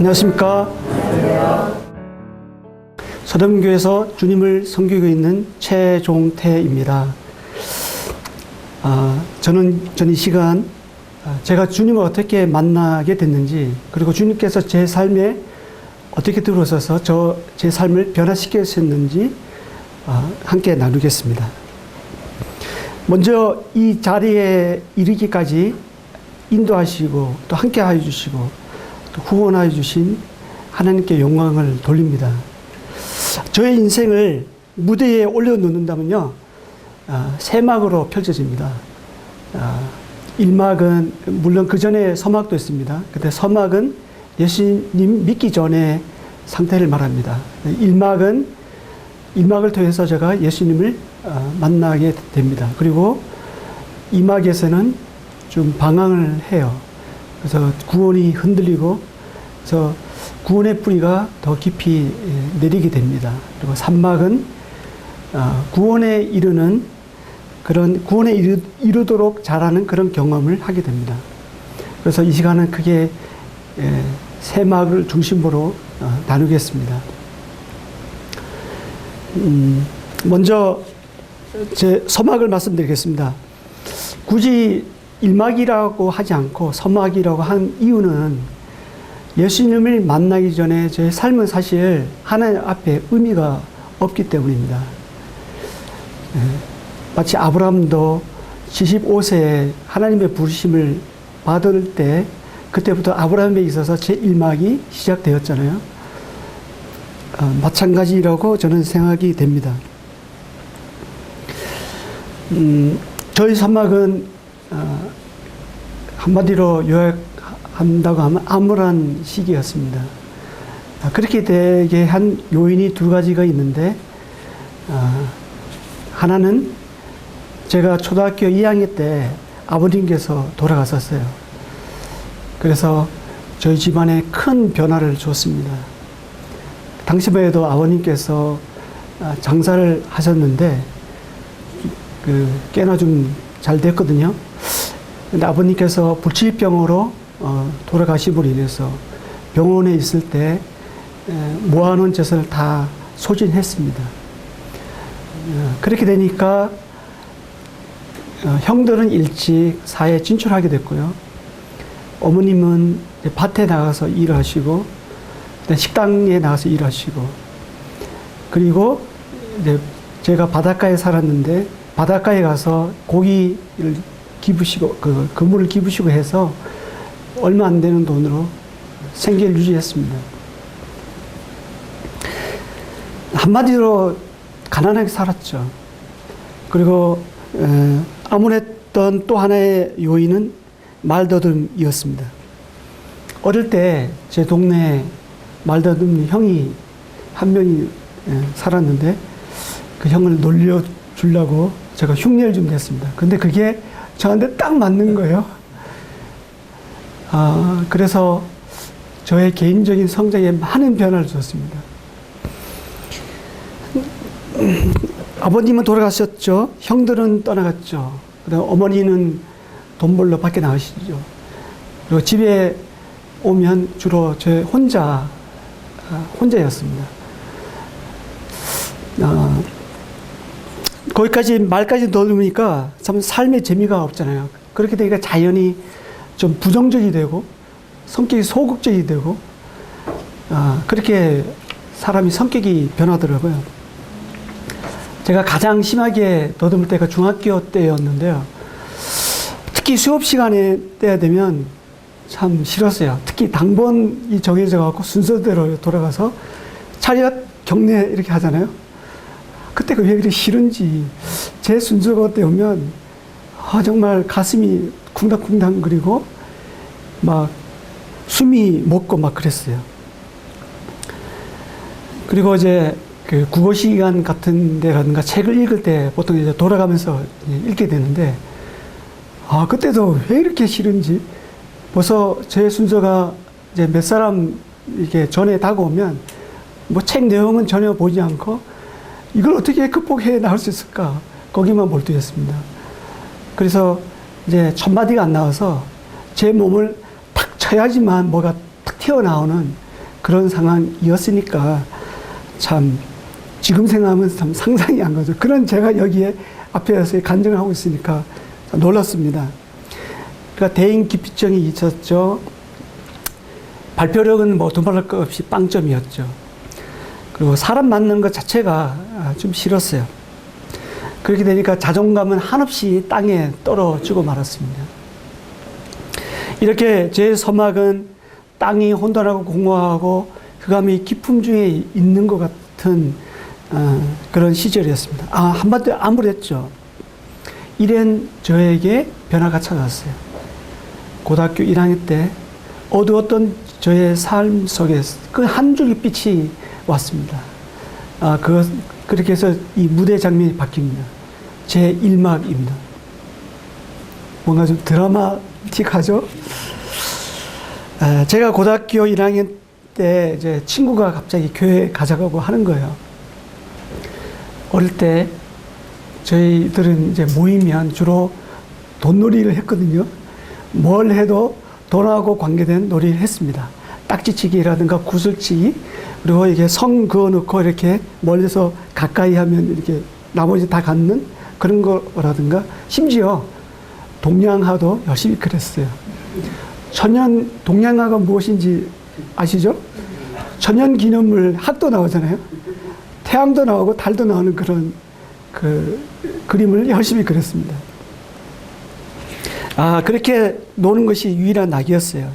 안녕하십니까. 서대문교회에서 주님을 섬기고 있는 최종태입니다. 저는 이 시간 제가 주님을 어떻게 만나게 됐는지, 그리고 주님께서 제 삶에 어떻게 들어오셔서 제 삶을 변화시키셨는지 함께 나누겠습니다. 먼저 이 자리에 이르기까지 인도하시고 또 함께 하여 주시고 또 후원하여 주신 하나님께 영광을 돌립니다. 저의 인생을 무대에 올려놓는다면요, 세 막으로 펼쳐집니다. 1막은 물론 그 전에 서막도 있습니다. 근데 서막은 예수님 믿기 전의 상태를 말합니다. 1막을 통해서 제가 예수님을 만나게 됩니다. 그리고 2막에서는 좀 방황을 해요. 그래서 구원이 흔들리고, 그래서 구원의 뿌리가 더 깊이 내리게 됩니다. 그리고 3막은 구원에 이르는 그런 구원에 이르도록 자라는 그런 경험을 하게 됩니다. 그래서 이 시간은 크게 세 막을 중심으로 나누겠습니다. 먼저 제 서막을 말씀드리겠습니다. 굳이 1막이라고 하지 않고 서막이라고 한 이유는 예수님을 만나기 전에 제 삶은 사실 하나님 앞에 의미가 없기 때문입니다. 마치 아브라함도 75세에 하나님의 부르심을 받을 때 그때부터 아브라함에 있어서 제 1막이 시작되었잖아요. 마찬가지라고 저는 생각이 됩니다. 저희 서막은 한마디로 요약한다고 하면 암울한 시기였습니다. 그렇게 되게 한 요인이 두 가지가 있는데, 하나는 제가 초등학교 2학년 때 아버님께서 돌아가셨어요. 그래서 저희 집안에 큰 변화를 줬습니다. 당시만 해도 아버님께서 장사를 하셨는데 꽤나 좀 잘 됐거든요. 근데 아버님께서 불치병으로 돌아가심으로 인해서 병원에 있을 때 모아놓은 재산을 다 소진했습니다. 그렇게 되니까 형들은 일찍 사회에 진출하게 됐고요. 어머님은 밭에 나가서 일하시고, 식당에 나가서 일하시고, 그리고 이제 제가 바닷가에 살았는데 바닷가에 가서 고기를 기부시고, 그물을 기부시고 해서 얼마 안 되는 돈으로 생계를 유지했습니다. 한마디로 가난하게 살았죠. 그리고 암울했던 또 하나의 요인은 말더듬이었습니다. 어릴 때 제 동네에 말더듬 형이 한 명이 살았는데 그 형을 놀려주려고 제가 흉내를 좀 냈습니다. 근데 그게 저한테 딱 맞는 거예요. 그래서 저의 개인적인 성장에 많은 변화를 줬습니다. 아버님은 돌아가셨죠. 형들은 떠나갔죠. 그다음 어머니는 돈 벌러 밖에 나가시죠. 그리고 집에 오면 주로 저 혼자였습니다. 거기까지 말까지 넣으니까 참 삶의 재미가 없잖아요. 그렇게 되니까 자연히 좀 부정적이 되고 성격이 소극적이 되고 그렇게 사람이 성격이 변하더라고요. 제가 가장 심하게 더듬을 때가 중학교 때였는데요. 특히 수업 시간에 때야 되면 참 싫었어요. 특히 당번이 정해져 갖고 순서대로 돌아가서 차렷 경례 이렇게 하잖아요. 그때가 왜 그렇게 싫은지, 제 순서가 때 오면 정말 가슴이 쿵당쿵당거리고 막 숨이 멎고 막 그랬어요. 그리고 이제 그 국어 시간 같은 데라든가 책을 읽을 때 보통 이제 돌아가면서 읽게 되는데, 그때도 왜 이렇게 싫은지, 벌써 제 순서가 이제 몇 사람 이렇게 전에 다가오면 뭐 책 내용은 전혀 보지 않고 이걸 어떻게 극복해 나갈 수 있을까? 거기만 몰두했습니다. 그래서 이제 첫 마디가 안 나와서 제 몸을 탁 쳐야지만 뭐가 탁 튀어나오는 그런 상황이었으니까 참 지금 생각하면 참 상상이 안 가죠. 그런 제가 여기에 앞에서 간증을 하고 있으니까 놀랐습니다. 그러니까 대인 기피증이 있었죠. 발표력은 뭐 두말할 것 없이 빵점이었죠. 그리고 사람 만나는 것 자체가 좀 싫었어요. 그렇게 되니까 자존감은 한없이 땅에 떨어지고 말았습니다. 이렇게 제 서막은 땅이 혼돈하고 공허하고 흑암이 깊음 중에 있는 것 같은 그런 시절이었습니다. 한마디로 암울했죠. 이런 저에게 변화가 찾아왔어요. 고등학교 1학년 때 어두웠던 저의 삶 속에 그 한 줄기 빛이 왔습니다. 그렇게 해서 이 무대 장면이 바뀝니다. 제 1막입니다. 뭔가 좀 드라마틱하죠? 제가 고등학교 1학년 때 이제 친구가 갑자기 교회 가자고 하는 거예요. 어릴 때 저희들은 이제 모이면 주로 돈놀이를 했거든요. 뭘 해도 돈하고 관계된 놀이를 했습니다. 딱지치기라든가 구슬치기, 그리고 이게 성 그어놓고 이렇게 멀리서 가까이 하면 이렇게 나머지 다 갖는 그런 거라든가, 심지어 동양화도 열심히 그렸어요. 동양화가 무엇인지 아시죠? 천연 기념물 학도 나오잖아요. 태양도 나오고 달도 나오는 그런 그림을 열심히 그렸습니다. 그렇게 노는 것이 유일한 낙이었어요.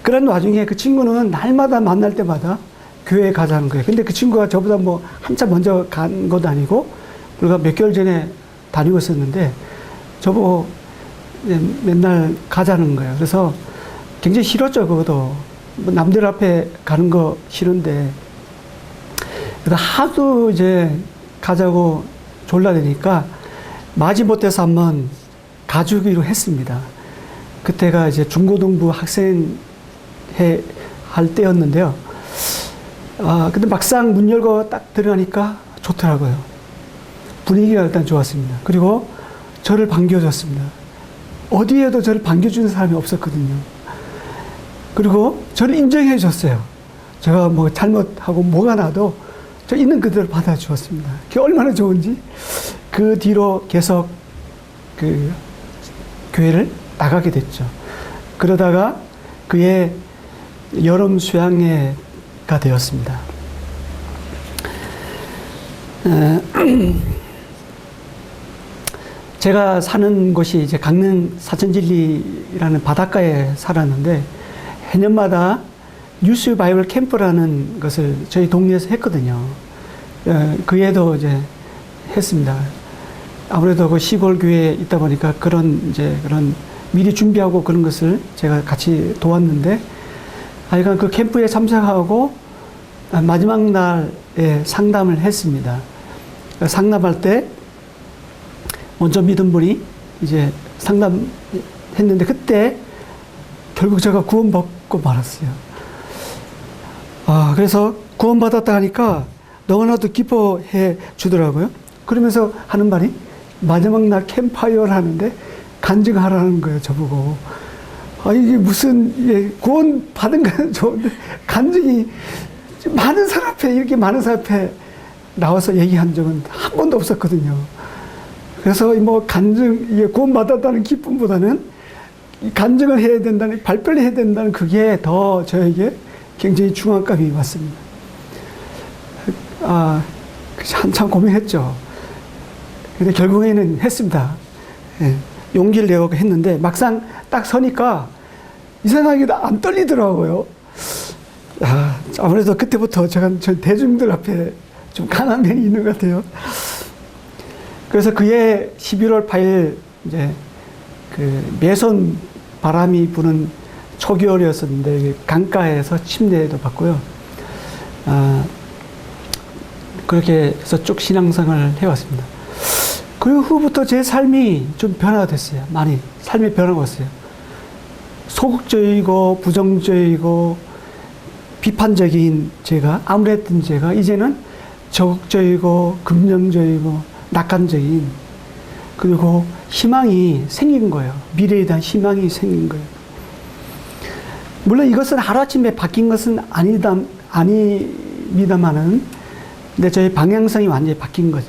그런 와중에 그 친구는 날마다 만날 때마다 교회에 가자는 거예요. 근데 그 친구가 저보다 뭐 한참 먼저 간 것도 아니고, 우리가 몇 개월 전에 다니고 있었는데, 저보고 맨날 가자는 거예요. 그래서 굉장히 싫었죠, 그것도. 뭐 남들 앞에 가는 거 싫은데. 그래서 하도 이제 가자고 졸라대니까 마지못해서 한번 가주기로 했습니다. 그때가 이제 중고등부 학생 할 때였는데요. 근데 막상 문 열고 딱 들어가니까 좋더라고요. 분위기가 일단 좋았습니다. 그리고 저를 반겨줬습니다. 어디에도 저를 반겨주는 사람이 없었거든요. 그리고 저를 인정해 줬어요. 제가 뭐 잘못하고 뭐가 나도 저 있는 그대로 받아주었습니다. 그게 얼마나 좋은지. 그 뒤로 계속 그 교회를 나가게 됐죠. 그러다가 그의 여름 수양회가 되었습니다. 제가 사는 곳이 이제 강릉 사천진리라는 바닷가에 살았는데, 해년마다 뉴스 바이블 캠프라는 것을 저희 동네에서 했거든요. 그 해도 이제 했습니다. 아무래도 그 시골 교회에 있다 보니까 그런 미리 준비하고 그런 것을 제가 같이 도왔는데, 하여간 그 캠프에 참석하고 마지막 날에 상담을 했습니다. 상담할 때 먼저 믿은 분이 이제 상담했는데, 그때 결국 제가 구원받고 말았어요. 그래서 구원받았다 하니까 너무나도 기뻐해 주더라고요. 그러면서 하는 말이 마지막 날 캠파이어를 하는데 간증하라는 거예요, 저보고. 이게 무슨, 구원 받은 건 좋은데, 간증이 많은 사람 앞에, 이렇게 많은 사람 앞에 나와서 얘기한 적은 한 번도 없었거든요. 그래서 뭐 구원 받았다는 기쁨보다는 간증을 해야 된다는, 발표를 해야 된다는 그게 더 저에게 굉장히 중압감이 왔습니다. 한참 고민했죠. 근데 결국에는 했습니다. 용기를 내고 했는데, 막상 딱 서니까 이상하게 안 떨리더라고요. 아무래도 그때부터 저 대중들 앞에 좀 강한 면이 있는 것 같아요. 그래서 그해 11월 8일 이제 그 매선 바람이 부는 초겨울이었었는데, 강가에서 침례도 받고요. 그렇게 해서 쭉 신앙생활을 해왔습니다. 그 후부터 제 삶이 좀 변화가 됐어요. 많이 삶이 변화가 왔어요. 소극적이고 부정적이고 비판적인 제가, 암울했던 제가 이제는 적극적이고 긍정적이고 낙관적인, 그리고 희망이 생긴 거예요. 미래에 대한 희망이 생긴 거예요. 물론 이것은 하루아침에 바뀐 것은 아닙니다만은, 근데 저희 방향성이 완전히 바뀐 거죠.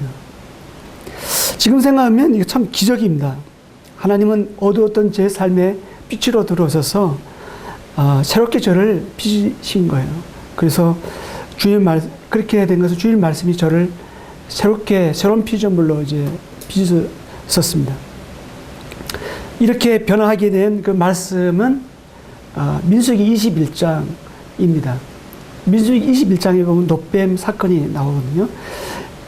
지금 생각하면 이게 참 기적입니다. 하나님은 어두웠던 제 삶에 빛으로 들어오셔서 새롭게 저를 빚으신 거예요. 그래서 그렇게 된 것은 주일 말씀이 저를 새로운 피조물로 이제 빚으셨습니다. 이렇게 변화하게 된 그 말씀은 민수기 21장입니다. 민수기 21장에 보면 놋뱀 사건이 나오거든요.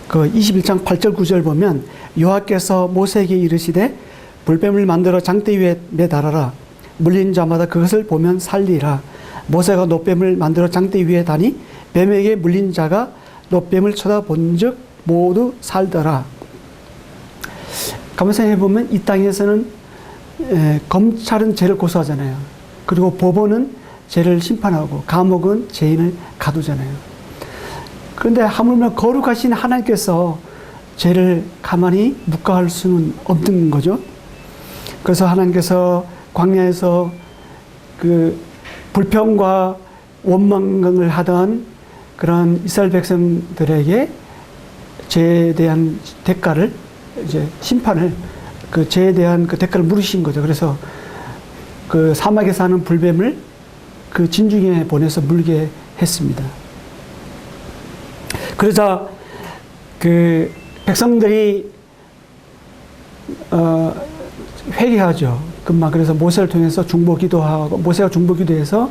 그 21장 8절 9절 보면 여호와께서 모세에게 이르시되 불뱀을 만들어 장대 위에 매달아라. 물린 자마다 그것을 보면 살리라. 모세가 놋뱀을 만들어 장대 위에 다니 뱀에게 물린 자가 놋뱀을 쳐다본즉 모두 살더라. 가만 생각해 보면 이 땅에서는 검찰은 죄를 고소하잖아요. 그리고 법원은 죄를 심판하고 감옥은 죄인을 가두잖아요. 그런데 하물며 거룩하신 하나님께서 죄를 가만히 묵과할 수는 없는 거죠. 그래서 하나님께서 광야에서 그 불평과 원망을 하던 그런 이스라엘 백성들에게 죄에 대한 대가를, 이제 심판을, 그 죄에 대한 그 대가를 물으신 거죠. 그래서 그 사막에 사는 불뱀을 그 진중에 보내서 물게 했습니다. 그러자 그 백성들이 회개하죠. 금방. 그래서 모세를 통해서 중보기도하고, 모세가 중보기도해서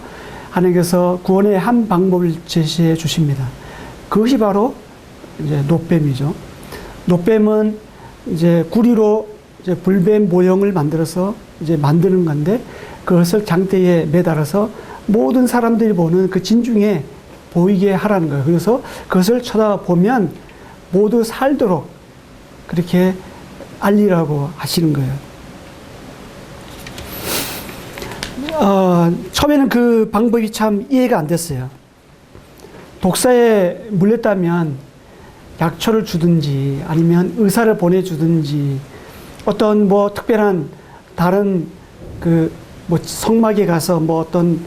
하나님께서 구원의 한 방법을 제시해 주십니다. 그것이 바로 이제 놋뱀이죠. 놋뱀은 이제 구리로 이제 불뱀 모형을 만들어서 이제 만드는 건데, 그것을 장대에 매달아서 모든 사람들이 보는 그 진중에 보이게 하라는 거예요. 그래서 그것을 쳐다보면 모두 살도록 그렇게 알리라고 하시는 거예요. 처음에는 그 방법이 참 이해가 안 됐어요. 독사에 물렸다면 약초를 주든지 아니면 의사를 보내주든지 어떤 뭐 특별한 다른 그 뭐 성막에 가서 뭐 어떤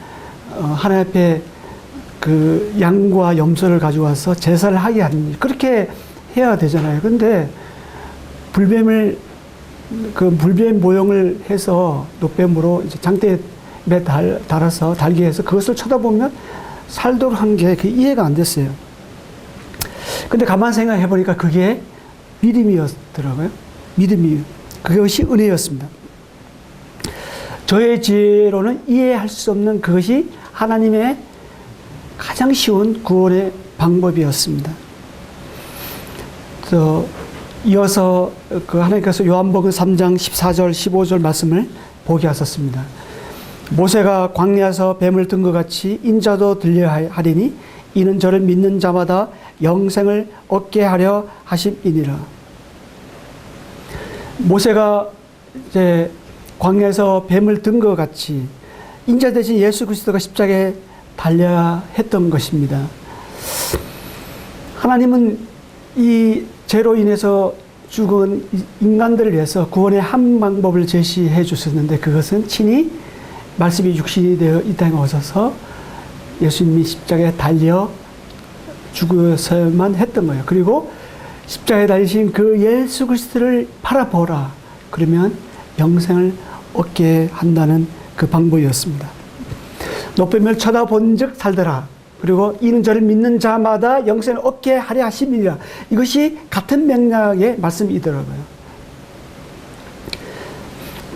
하나님 앞에 그 양과 염소를 가져와서 제사를 하게 하든지 그렇게 해야 되잖아요. 근데 불뱀 모형을 해서 놋뱀으로 이제 장대에 달아서 달게 해서 그것을 쳐다보면 살도록 한 게 이해가 안 됐어요. 근데 가만 생각해 보니까 그게 믿음이었더라고요. 그것이 은혜였습니다. 저의 지혜로는 이해할 수 없는 그것이 하나님의 가장 쉬운 구원의 방법이었습니다. 이어서 그 하나님께서 요한복음 3장 14절 15절 말씀을 보게 하셨습니다. 모세가 광야에서 뱀을 든 것 같이 인자도 들려 하리니 이는 저를 믿는 자마다 영생을 얻게 하려 하심이니라. 모세가 이제 광야에서 뱀을 든 것 같이 인자 대신 예수 그리스도가 십자가에 달려야 했던 것입니다. 하나님은 이 죄로 인해서 죽은 인간들을 위해서 구원의 한 방법을 제시해 주셨는데, 그것은 친히 말씀이 육신이 되어 이 땅에 오셔서 예수님이 십자가에 달려 죽어서만 했던 거예요. 그리고 십자가에 달리신 그 예수 그리스도를 바라보라. 그러면 영생을 얻게 한다는 그 방법이었습니다. 놋뱀을 쳐다본 즉 살더라. 그리고 이는 저를 믿는 자마다 영생을 얻게 하려 하심이니라. 이것이 같은 맥락의 말씀이더라고요.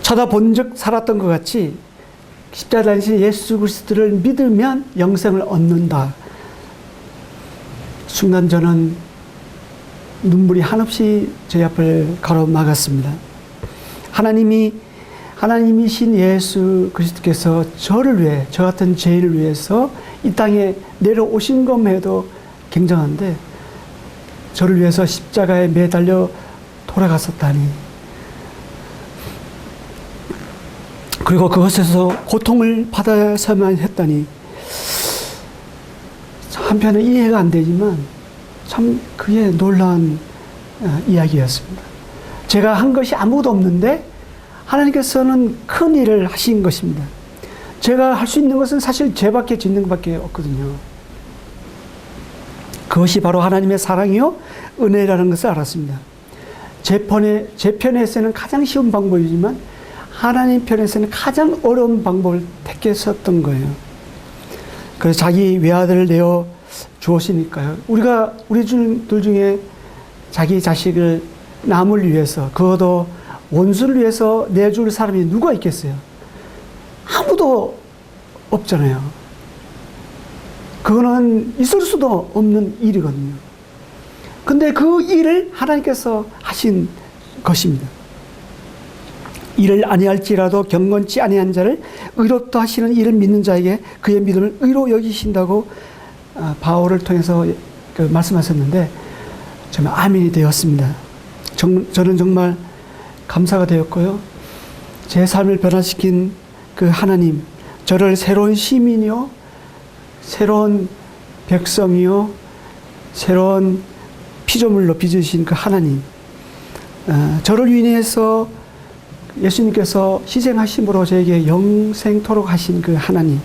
쳐다본 즉 살았던 것 같이 십자가에 달리신 예수 그리스도를 믿으면 영생을 얻는다. 순간 저는 눈물이 한없이 제 앞을 가로막았습니다. 하나님이신 예수 그리스도께서 저를 위해, 저 같은 죄인을 위해서 이 땅에 내려오신 것에도 굉장한데, 저를 위해서 십자가에 매달려 돌아갔었다니, 그리고 그것에서 고통을 받아야만 했다니, 한편은 이해가 안 되지만 참 그게 놀라운 이야기였습니다. 제가 한 것이 아무것도 없는데 하나님께서는 큰 일을 하신 것입니다. 제가 할 수 있는 것은 사실 죄밖에 짓는 것밖에 없거든요. 그것이 바로 하나님의 사랑이요 은혜라는 것을 알았습니다. 제 편에서는 가장 쉬운 방법이지만 하나님 편에서는 가장 어려운 방법을 택했었던 거예요. 그래서 자기 외아들을 내어 주었으니까요. 우리 들 중에 자기 자식을 남을 위해서, 그것도 원수를 위해서 내줄 사람이 누가 있겠어요? 아무도 없잖아요. 그거는 있을 수도 없는 일이거든요. 근데 그 일을 하나님께서 하신 것입니다. 이를 아니할지라도 경건치 아니한 자를 의롭다 하시는 이를 믿는 자에게 그의 믿음을 의로 여기신다고 바울을 통해서 말씀하셨는데 정말 아멘이 되었습니다. 저는 정말 감사가 되었고요. 제 삶을 변화시킨 그 하나님, 저를 새로운 시민이요, 새로운 백성이요, 새로운 피조물로 빚으신 그 하나님, 저를 위해서 예수님께서 희생하심으로 저에게 영생토록 하신 그 하나님,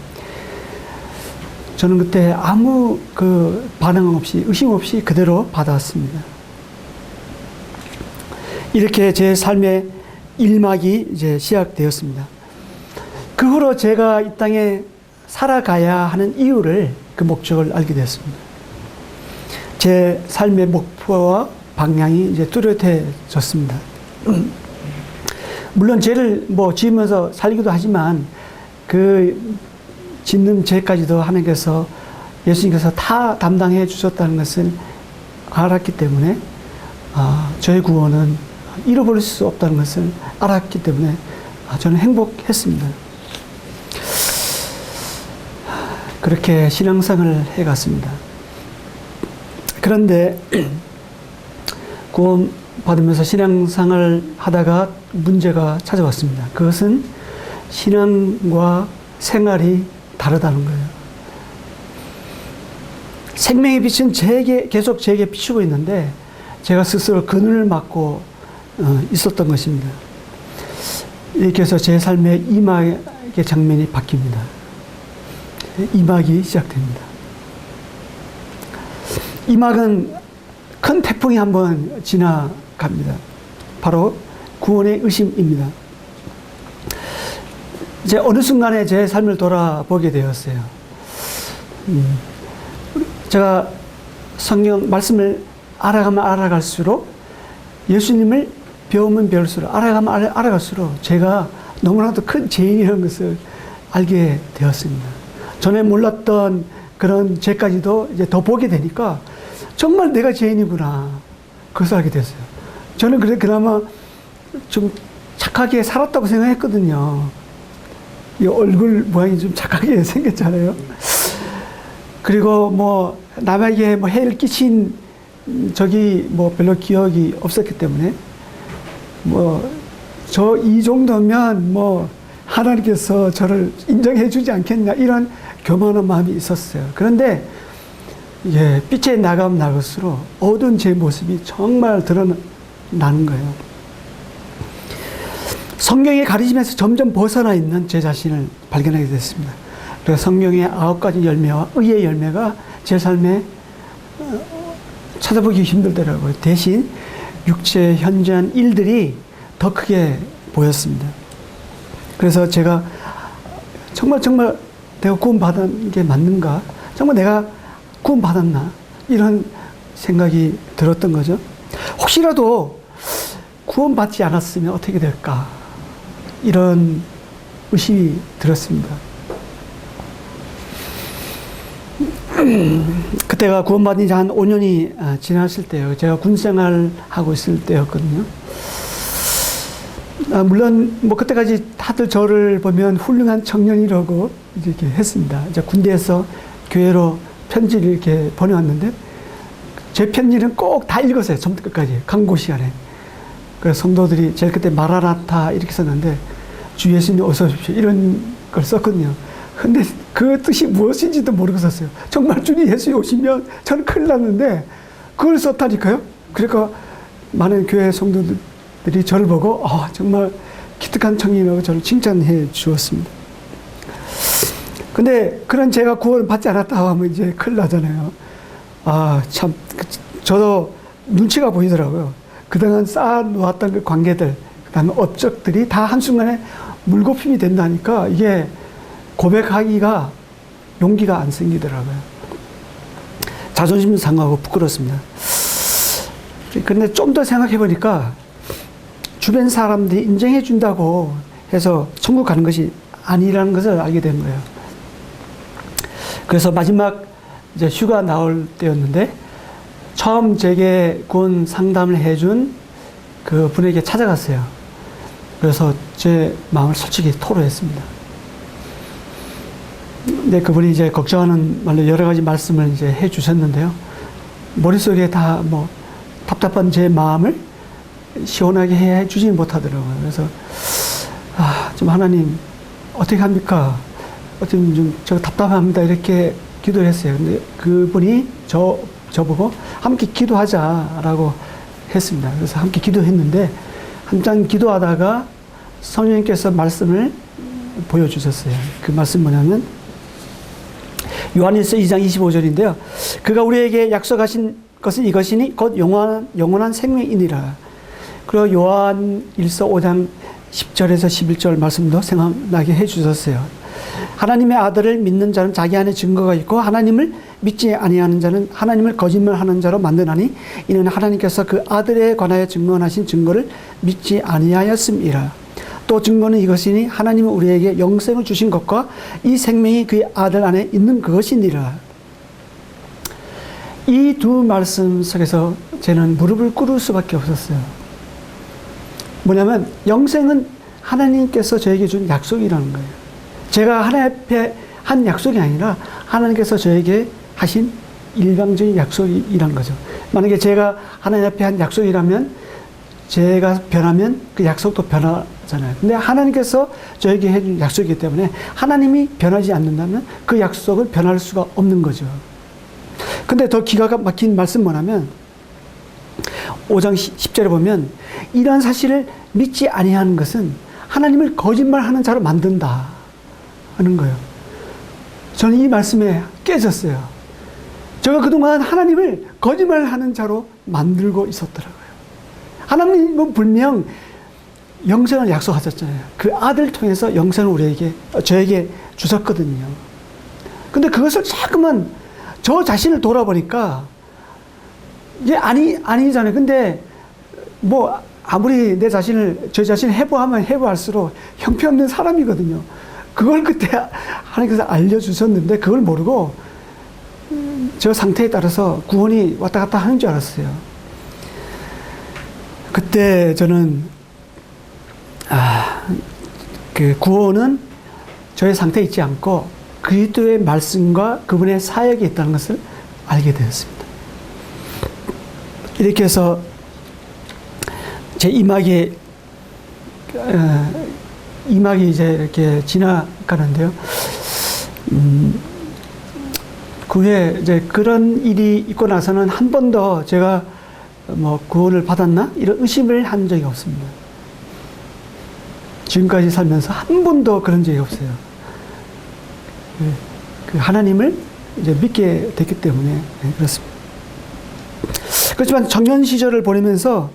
저는 그때 아무 그 반응 없이, 의심 없이 그대로 받았습니다. 이렇게 제 삶의 일막이 이제 시작되었습니다. 그 후로 제가 이 땅에 살아가야 하는 이유를, 그 목적을 알게 되었습니다. 제 삶의 목표와 방향이 이제 뚜렷해졌습니다. 물론 죄를 지으면서 살기도 하지만 그 짓는 죄까지도 하나님께서, 예수님께서 다 담당해 주셨다는 것을 알았기 때문에 저의 구원은 잃어버릴 수 없다는 것을 알았기 때문에 저는 행복했습니다. 그렇게 신앙생활을 해갔습니다. 그런데 구원 받으면서 신앙생활을 하다가 문제가 찾아왔습니다. 그것은 신앙과 생활이 다르다는 거예요. 생명의 빛은 계속 제게 비추고 있는데 제가 스스로 그늘을 막고 있었던 것입니다. 이렇게 해서 제 삶의 이막의 장면이 바뀝니다. 이막이 시작됩니다. 이막은 큰 태풍이 한번 지나갑니다. 바로 구원의 의심입니다. 이제 어느 순간에 제 삶을 돌아보게 되었어요. 제가 성경 말씀을 알아가면 알아갈수록, 예수님을 배우면 배울수록, 알아가면 알아갈수록 제가 너무나도 큰 죄인이라는 것을 알게 되었습니다. 전에 몰랐던 그런 죄까지도 이제 더 보게 되니까 정말 내가 죄인이구나, 그것을 알게 됐어요. 저는 그나마 좀 착하게 살았다고 생각했거든요. 이 얼굴 모양이 좀 착하게 생겼잖아요. 그리고 남에게 해를 끼친 적이 별로 기억이 없었기 때문에 이 정도면 하나님께서 저를 인정해 주지 않겠냐, 이런 교만한 마음이 있었어요. 그런데 빛에 나가면 나갈수록 어두운 제 모습이 정말 드러나는 거예요. 성경의 가르침에서 점점 벗어나 있는 제 자신을 발견하게 됐습니다. 그래서 성경의 9가지 열매와 의의 열매가 제 삶에 찾아보기 힘들더라고요. 대신 육체에 현재한 일들이 더 크게 보였습니다. 그래서 제가 정말 내가 구원받은 게 맞는가? 정말 내가 구원받았나? 이런 생각이 들었던 거죠. 혹시라도 구원받지 않았으면 어떻게 될까? 이런 의심이 들었습니다. 그때가 구원받은 지 한 5년이 지났을 때요. 제가 군생활 하고 있을 때였거든요. 물론 그때까지 다들 저를 보면 훌륭한 청년이라고 이렇게 했습니다. 이제 군대에서 교회로 편지를 이렇게 보내왔는데 제 편지는 꼭 다 읽었어요. 처음부터 끝까지 강고 시간에. 그래서 성도들이 제가 그때 마라나타 이렇게 썼는데 주 예수님 어서 오십시오 이런 걸 썼거든요. 근데 그 뜻이 무엇인지도 모르겠었어요. 정말 주님 예수님 오시면 저는 큰일 났는데 그걸 썼다니까요. 그러니까 많은 교회 성도들이 저를 보고 정말 기특한 청년이라고 저를 칭찬해 주었습니다. 근데 그런 제가 구원을 받지 않았다고 하면 이제 큰일 나잖아요. 아, 참, 저도 눈치가 보이더라고요. 그동안 쌓아놓았던 그 관계들, 그 다음에 업적들이 다 한순간에 물거품이 된다니까 이게 고백하기가 용기가 안 생기더라고요. 자존심도 상하고 부끄럽습니다. 그런데 좀 더 생각해 보니까 주변 사람들이 인정해 준다고 해서 천국 가는 것이 아니라는 것을 알게 된 거예요. 그래서 마지막 이제 휴가 나올 때였는데 처음 제게 구원 상담을 해준 그 분에게 찾아갔어요. 그래서 제 마음을 솔직히 토로했습니다. 근데 그분이 이제 걱정하는 말로 여러 가지 말씀을 이제 해 주셨는데요. 머릿속에 다 뭐 답답한 제 마음을 시원하게 해 주지 못하더라고요. 그래서, 좀 하나님, 어떻게 합니까? 어떻게 좀 저 답답합니다. 이렇게 기도를 했어요. 근데 그분이 저보고 함께 기도하자라고 했습니다. 그래서 함께 기도했는데, 한참 기도하다가 성령님께서 말씀을 보여주셨어요. 그 말씀 뭐냐면, 요한일서 2장 25절인데요. 그가 우리에게 약속하신 것은 이것이니 곧 영원한 생명이니라. 그리고 요한일서 5장 10절에서 11절 말씀도 생각나게 해주셨어요. 하나님의 아들을 믿는 자는 자기 안에 증거가 있고 하나님을 믿지 아니하는 자는 하나님을 거짓말하는 자로 만드나니 이는 하나님께서 그 아들에 관하여 증언하신 증거를 믿지 아니하였음이라. 또 증거는 이것이니 하나님은 우리에게 영생을 주신 것과 이 생명이 그의 아들 안에 있는 그것이니라. 이 두 말씀 속에서 저는 무릎을 꿇을 수밖에 없었어요. 뭐냐면 영생은 하나님께서 저에게 준 약속이라는 거예요. 제가 하나님 앞에 한 약속이 아니라 하나님께서 저에게 하신 일방적인 약속이라는 거죠. 만약에 제가 하나님 앞에 한 약속이라면 제가 변하면 그 약속도 변하잖아요. 근데 하나님께서 저에게 해준 약속이기 때문에 하나님이 변하지 않는다면 그 약속을 변할 수가 없는 거죠. 근데 더 기가 막힌 말씀 뭐냐면 5장 10절에 보면 이러한 사실을 믿지 아니하는 것은 하나님을 거짓말하는 자로 만든다 하는 거예요. 저는 이 말씀에 깨졌어요. 제가 그동안 하나님을 거짓말하는 자로 만들고 있었더라고요. 하나님은 분명 영생을 약속하셨잖아요. 그 아들을 통해서 영생을 저에게 주셨거든요. 근데 그것을 자꾸만 저 자신을 돌아보니까 이게 아니잖아요. 근데 뭐 아무리 저 자신을 해보하면 해보할수록 형편없는 사람이거든요. 그걸 그때 하나님께서 알려주셨는데 그걸 모르고 저 상태에 따라서 구원이 왔다 갔다 하는 줄 알았어요. 그때 저는 그 구원은 저의 상태에 있지 않고 그리스도의 말씀과 그분의 사역이 있다는 것을 알게 되었습니다. 이렇게 해서 제 이막이 이제 이렇게 지나가는데요. 그 후에 이제 그런 일이 있고 나서는 한 번도 제가 뭐 구원을 받았나? 이런 의심을 한 적이 없습니다. 지금까지 살면서 한 번도 그런 적이 없어요. 그 하나님을 이제 믿게 됐기 때문에 그렇습니다. 그렇지만 청년 시절을 보내면서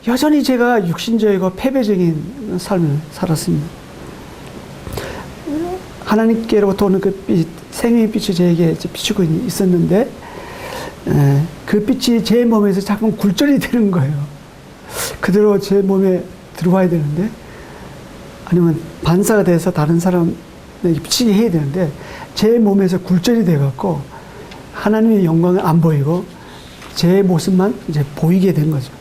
여전히 제가 육신적이고 패배적인 삶을 살았습니다. 하나님께로부터 오는 그 빛, 생명의 빛이 저에게 비추고 있었는데 그 빛이 제 몸에서 자꾸 굴절이 되는 거예요. 그대로 제 몸에 들어와야 되는데 아니면 반사가 돼서 다른 사람에게 비치게 해야 되는데 제 몸에서 굴절이 돼갖고 하나님의 영광을 안 보이고 제 모습만 이제 보이게 된 거죠.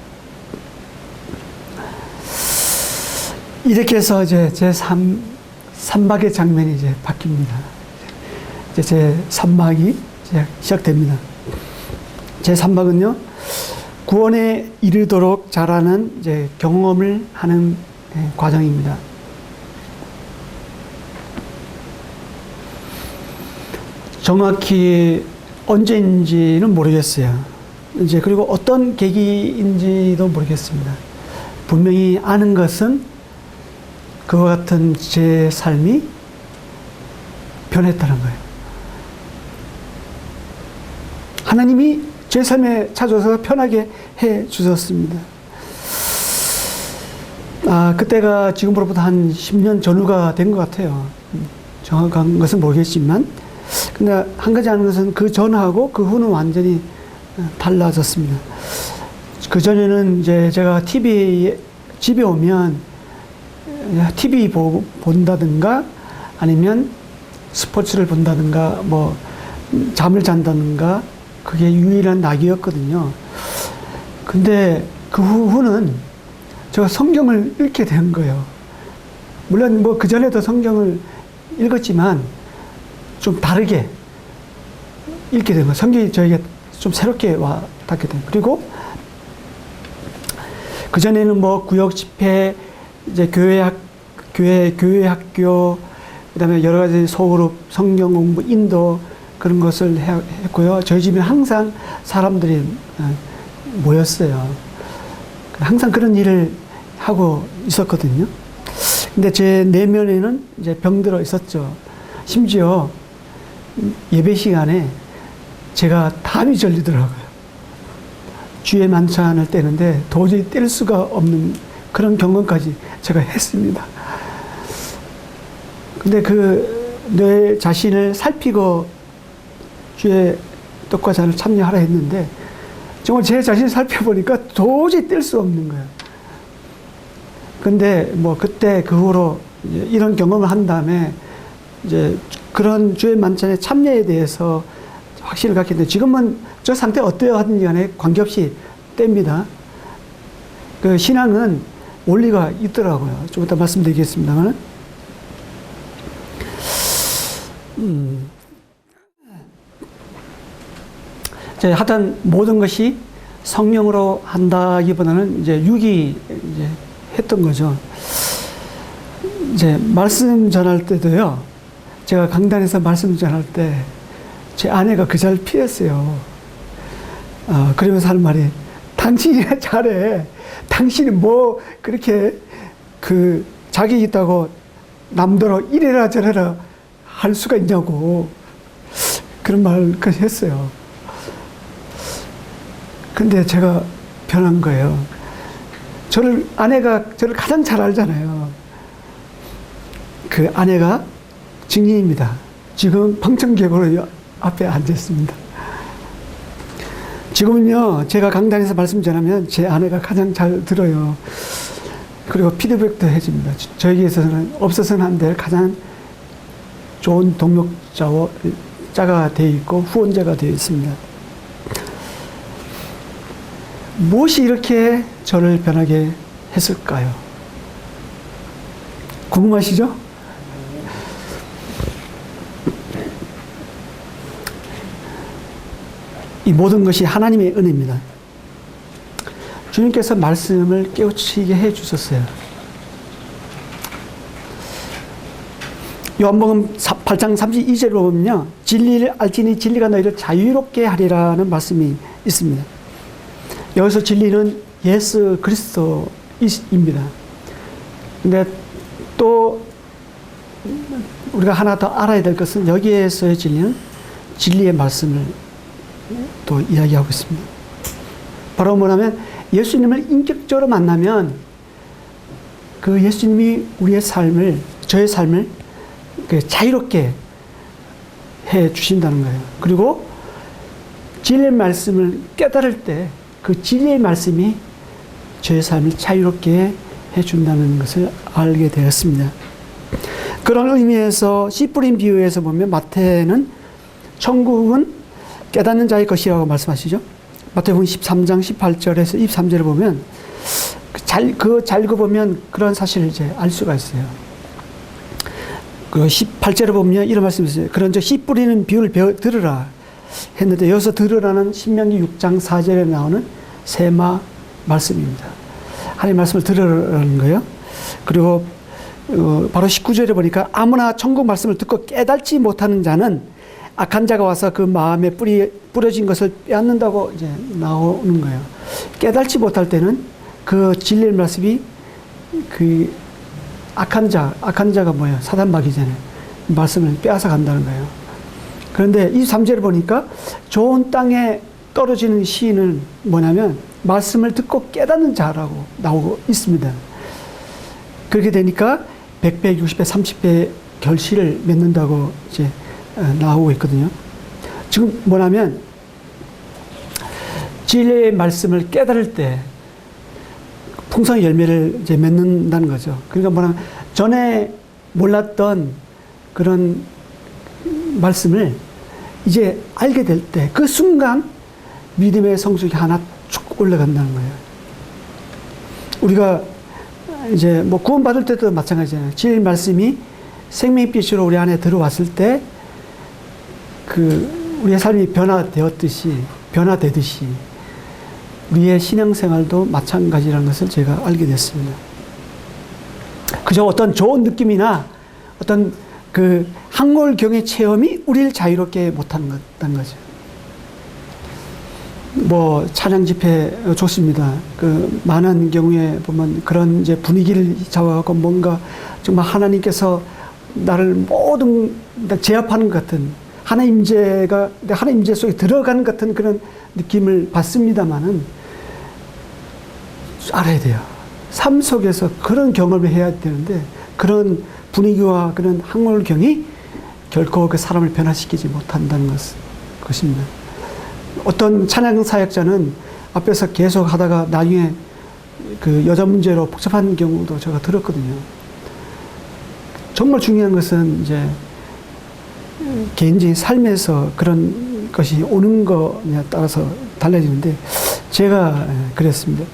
이렇게 해서 이제 제 삼박의 장면이 이제 바뀝니다. 이제 제 삼박이 이제 시작됩니다. 제 삼박은요, 구원에 이르도록 자라는 이제 경험을 하는 과정입니다. 정확히 언제인지는 모르겠어요. 이제 그리고 어떤 계기인지도 모르겠습니다. 분명히 아는 것은 그와 같은 제 삶이 변했다는 거예요. 하나님이 제 삶에 찾아서 편하게 해 주셨습니다. 그때가 지금으로부터 한 10년 전후가 된 것 같아요. 정확한 것은 모르겠지만. 근데 한 가지 아는 것은 그 전하고 그 후는 완전히 달라졌습니다. 그 전에는 이제 제가 집에 오면 TV 본다든가 아니면 스포츠를 본다든가 뭐 잠을 잔다든가 그게 유일한 낙이었거든요. 근데 그 후는 제가 성경을 읽게 된 거예요. 물론 뭐 그전에도 성경을 읽었지만 좀 다르게 읽게 된 거예요. 성경이 저에게 좀 새롭게 와 닿게 된 거예요. 그리고 그전에는 뭐 구역 집회, 이제 교회 학교, 그 다음에 여러 가지 소그룹, 성경 공부, 인도 그런 것을 했고요. 저희 집에 항상 사람들이 모였어요. 항상 그런 일을 하고 있었거든요. 근데 제 내면에는 이제 병들어 있었죠. 심지어 예배 시간에 제가 담이 절리더라고요. 주의 만찬을 떼는데 도저히 뗄 수가 없는 그런 경험까지 제가 했습니다. 근데 내 자신을 살피고 주의 떡과 잔을 참여하라 했는데 정말 제 자신을 살펴보니까 도저히 뗄 수 없는 거예요. 근데 뭐 그때 그 후로 이런 경험을 한 다음에 이제 그런 주의 만찬의 참여에 대해서 확신을 갖게 됐는데 지금은 저 상태 어때요 하든지 간에 관계없이 뗍니다. 그 신앙은 원리가 있더라고요. 좀 이따 말씀드리겠습니다만. 하여튼 모든 것이 성령으로 한다기보다는 이제 육이 이제 했던 거죠. 이제 말씀 전할 때도요. 제가 강단에서 말씀 전할 때 제 아내가 그 자리를 피했어요. 그러면서 하는 말이 당신이 잘해. 당신이 뭐 그렇게 자기 있다고 남더러 이래라 저래라 할 수가 있냐고 그런 말까지 했어요. 근데 제가 변한 거예요. 아내가 저를 가장 잘 알잖아요. 그 아내가 증인입니다. 지금 방청객으로 앞에 앉았습니다. 지금은요, 제가 강단에서 말씀 전하면 제 아내가 가장 잘 들어요. 그리고 피드백도 해줍니다. 저에게서는 없어서는 안 될 가장 좋은 동역자가 되어 있고 후원자가 되어 있습니다. 무엇이 이렇게 저를 변하게 했을까요? 궁금하시죠? 이 모든 것이 하나님의 은혜입니다. 주님께서 말씀을 깨우치게 해 주셨어요. 요한복음 8장 32절을 보면요. 진리를 알지니 진리가 너희를 자유롭게 하리라는 말씀이 있습니다. 여기서 진리는 예수 그리스도입니다. 근데 또 우리가 하나 더 알아야 될 것은 여기에서의 진리는 진리의 말씀을 또 이야기하고 있습니다. 바로 뭐냐면 예수님을 인격적으로 만나면 그 예수님이 저의 삶을 자유롭게 해 주신다는 거예요. 그리고 진리의 말씀을 깨달을 때 그 진리의 말씀이 저의 삶을 자유롭게 해 준다는 것을 알게 되었습니다. 그런 의미에서 씨 뿌린 비유에서 보면 마태는 천국은 깨닫는 자의 것이라고 말씀하시죠. 마태복음 13장 18절에서 23절을 보면 잘 보면 그런 사실을 이제 알 수가 있어요. 그 18절을 보면 이런 말씀이 있어요. 그런즉 씨 뿌리는 비유를 들으라 했는데 여기서 들으라는 신명기 6장 4절에 나오는 세마 말씀입니다. 하나님의 말씀을 들으라는 거예요. 그리고 바로 19절에 보니까 아무나 천국 말씀을 듣고 깨닫지 못하는 자는 악한 자가 와서 그 마음에 뿌려진 것을 빼앗는다고 이제 나오는 거예요. 깨닫지 못할 때는 그 진리의 말씀이 그 악한 자가 뭐예요? 사단마귀잖아요. 말씀을 빼앗아 간다는 거예요. 그런데 23절을 보니까 좋은 땅에 떨어지는 시인은 뭐냐면 말씀을 듣고 깨닫는 자라고 나오고 있습니다. 그렇게 되니까 100배, 60배, 30배 결실을 맺는다고 이제 나오고 있거든요. 지금 뭐냐면 진리의 말씀을 깨달을 때 풍성한 열매를 이제 맺는다는 거죠. 그러니까 뭐냐면 전에 몰랐던 그런 말씀을 이제 알게 될 때 그 순간 믿음의 성숙이 하나 쭉 올라간다는 거예요. 우리가 이제 뭐 구원받을 때도 마찬가지잖아요. 진리 말씀이 생명빛으로 우리 안에 들어왔을 때 그 우리의 삶이 변화되듯이 우리의 신앙생활도 마찬가지라는 것을 제가 알게 됐습니다. 그저 어떤 좋은 느낌이나 어떤 그 한골경의 체험이 우리를 자유롭게 못하는 거죠. 뭐 찬양 집회 좋습니다. 그 많은 경우에 보면 그런 이제 분위기를 잡아갖고 뭔가 정말 하나님께서 나를 모든 제압하는 것 같은 하나님 임재 속에 들어가는 것 같은 그런 느낌을 받습니다만은 알아야 돼요. 삶 속에서 그런 경험을 해야 되는데 그런 분위기와 그런 학문경이 결코 그 사람을 변화시키지 못한다는 것입니다. 어떤 찬양 사역자는 앞에서 계속 하다가 나중에 그 여자 문제로 복잡한 경우도 제가 들었거든요. 정말 중요한 것은 이제 개인적인 삶에서 그런 것이 오는 거에 따라서 달라지는데 제가 그랬습니다.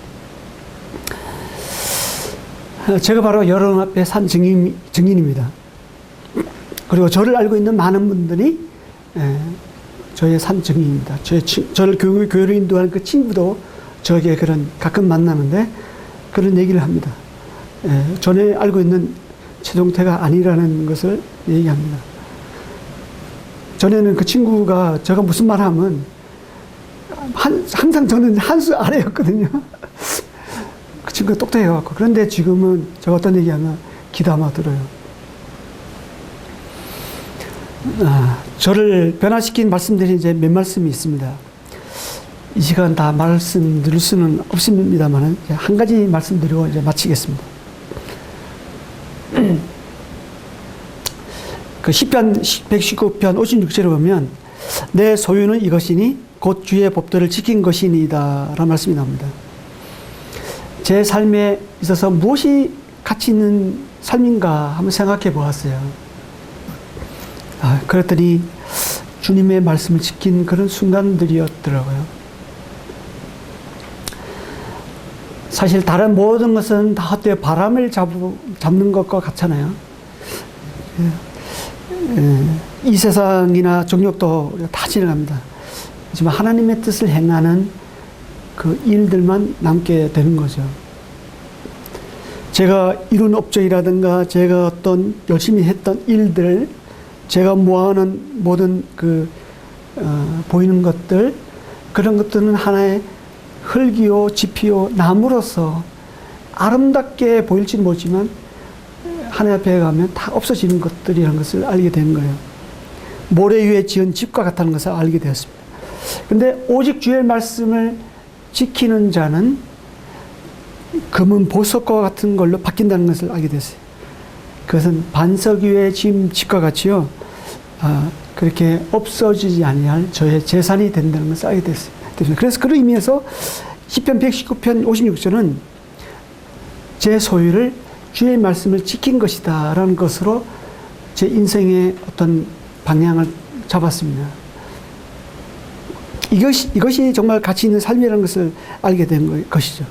제가 바로 여러분 앞에 산 증인입니다. 그리고 저를 알고 있는 많은 분들이 저의 산 증인입니다. 저를 교회로 인도하는 그 친구도 저에게 가끔 만나는데 그런 얘기를 합니다. 전에 알고 있는 최동태가 아니라는 것을 얘기합니다. 전에는 그 친구가 제가 무슨 말 하면 항상 저는 한 수 아래였거든요. 그 친구가 똑똑해갖고. 그런데 지금은 제가 어떤 얘기하면 귀담아 들어요. 저를 변화시킨 말씀들이 이제 몇 말씀이 있습니다. 이 시간 다 말씀드릴 수는 없습니다만 한 가지 말씀드리고 이제 마치겠습니다. 그 시편 119편 56절에 보면 내 소유는 이것이니 곧 주의 법도를 지킨 것이니이다 라는 말씀이 나옵니다. 제 삶에 있어서 무엇이 가치 있는 삶인가 한번 생각해 보았어요. 그랬더니 주님의 말씀을 지킨 그런 순간들이었더라고요. 사실 다른 모든 것은 다 헛되어 바람을 잡는 것과 같잖아요. 이 세상이나 정욕도 다 지나갑니다. 하지만 하나님의 뜻을 행하는 그 일들만 남게 되는 거죠. 제가 이룬 업적이라든가 제가 어떤 열심히 했던 일들, 제가 모아놓은 모든 보이는 것들, 그런 것들은 하나의 흙이요, 지피요, 나무로서 아름답게 보일지는 모르지만 하나님 앞에 가면 다 없어지는 것들이라는 것을 알게 된 거예요. 모래 위에 지은 집과 같다는 것을 알게 되었습니다. 그런데 오직 주의 말씀을 지키는 자는 금은 보석과 같은 걸로 바뀐다는 것을 알게 됐어요. 그것은 반석 위에 지은 집과 같이요. 그렇게 없어지지 아니할 저의 재산이 된다는 것을 알게 됐습니다. 그래서 그런 의미에서 시편 119편 56절은 제 소유를 주의 말씀을 지킨 것이다 라는 것으로 제 인생의 어떤 방향을 잡았습니다. 이것이 정말 가치 있는 삶이라는 것을 알게 된 것이죠.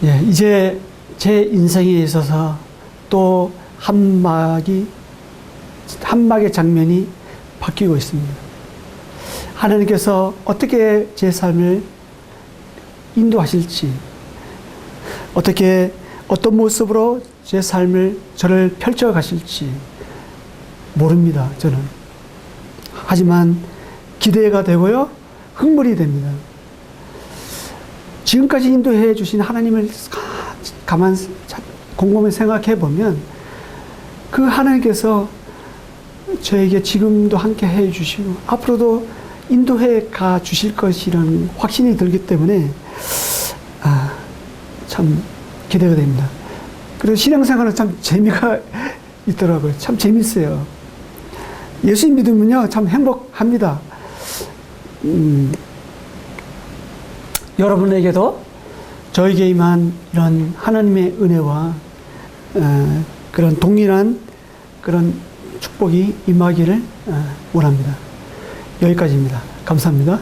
예, 이제 제 인생에 있어서 또 한 막의 장면이 바뀌고 있습니다. 하나님께서 어떻게 제 삶을 인도하실지, 어떤 모습으로 제 삶을 저를 펼쳐 가실지 모릅니다, 저는. 하지만 기대가 되고요, 흥분이 됩니다. 지금까지 인도해 주신 하나님을 곰곰이 생각해 보면 그 하나님께서 저에게 지금도 함께 해 주시고 앞으로도 인도해 가 주실 것이라는 확신이 들기 때문에 참 기대가 됩니다. 그리고 신앙생활은 참 재미가 있더라고요. 참 재밌어요. 예수 믿으면요 참 행복합니다. 여러분에게도 저에게 임한 이런 하나님의 은혜와 그런 동일한 그런 축복이 임하기를 원합니다. 여기까지입니다. 감사합니다.